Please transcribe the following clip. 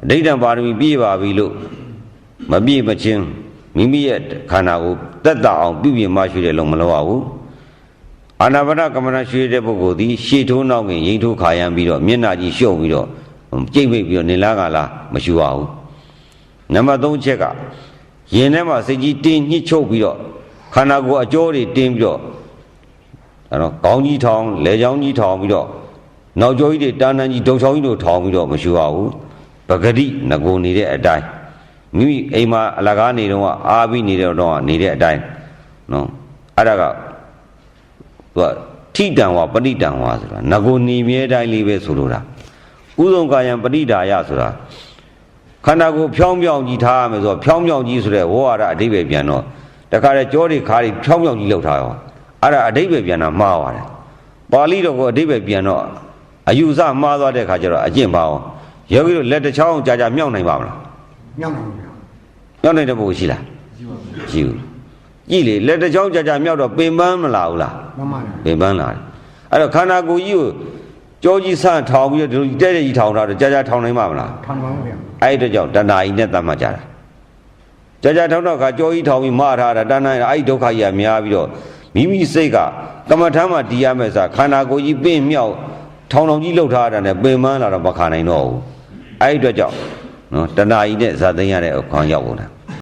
ဒိဋ္ဌံပါရမီပြည့်ပါပြီလို့မပြည့်မချင်းမိမိရဲ့ခန္ဓာကိုတက်တာအောင်ပြုပြင်မှရှိတယ်လို့မလုပ်ရဘူးအာနာပါနကမ္မဋ္ဌာန်းရှိတဲ့ပုဂ္ဂိုလ်သည်ရှေ့ထိုးနောက်ခင်ရိမ့်ထိုးခါရမ်းပြီးတော့မျက်နှာကြီးရှုပ်ပြီးတော့ကြိတ်မိတ်ပြီးတော့နေလားကလားမရှိပါဘူးနံပါတ်3ချက်ကရင်ထဲမှာစိတ်ကြီးတင်းညှစ်ချုပ်ပြီးတော့ခန္ဓာကိုယ်အကျောတွေတင်းပြီးတော့ခေါင်းကြီးထောင်လက်ချောင်းကြီးထောင်ပြီးတော့နောက်ကျောကြီးတွေတာဏန်းကြီးဒုတ်ချောင်းကြီးတို့ထောင်ပြီးတော့မရှိပါဘူးပဂတိငကိုနေတဲ့အတိုင်းမိမိအိမ်မှာအလကားနေတော့အားပြီးနေတော့နေတဲ့အတိုင်းနော်အဲ့ဒါကသူကထိတံဝပဋိတံဝဆိုတာငကိုနေမြဲတိုင်းလေးပဲဆိုလိုတာဥဒုံကာယံပဋိဒါယဆိုတာခန္ဓာကိုယ်ဖြောင်းပြောင်းကြီးထားရမယ်ဆိုတော့ဖြောင်းပြောင်းကြီးဆိုတဲ့ဝေါဟာရအဓိပ္ပာယ်ပြန်တော့တခါတည်းကြောတွေခါတွေဖြောင်းပြောင်းကြီးလောက်ထားရောအဲ့ဒါအဓိပ္ပာယ်ပြန်တာမှားပါတယ်ပါဠိတော်ကိုအဓိပ္ပာယ်ပြန်တော့အယူဆမှားသွားတဲ့ခါကျတော့အကျင့်ပါအောင်ယောဂီတို့လက်တစ်ချောင်းကြာကြာမြောက်နိုင်ပါမလားမြောက်နိုင်ပါဘူးမြောက်နိုင်တဲ့ပုဂ္ဂိုလ်ရှိလားရှိဘူးကြည့်လေလက်တစ်ချောင်းကြာကြာမြောက်တော့ပင်ပန်းမလာဘူးလားမှန်ပါပင်ပန်းလာတယ်အဲ့တော့ခန္ဓာကိုယ်ကြီးကိုကြောကြီးဆန့်ထောင်ပြီးတော့ဒီတဲ့တဲ့ကြီးထောင်ထားတော့ကြာကြာထောင်နိုင်ပါမလားထောင်ပါဘူးဗျာအဲ့ဒီတော့ကြောင့်တဏှာကြီးနဲ့တတ်မှတ်ကြတာကြာကြာထောင်တော့ခါကြောကြီးထောင်ပြီးမထားတာတဏှာအဲ့ဒီဒုက္ခကြီးကများပြီးတော့မိမိစိတ်ကကမ္မထမ်းမှတည်ရမယ်ဆိုတာခန္ဓာကိုယ်ကြီးပင့်မြောက်ထောင်ကြီးလှုပ်ထားတာနဲ့ပင်ပန်းလာတော့မခါနိုင်တော့ဘူးအဲ့ဒီတော့ကြောင့်နော်တဏှာကြီးနဲ့ဇာသိမ်းရတဲ့ခေါင်းရောက်ကုန်တာ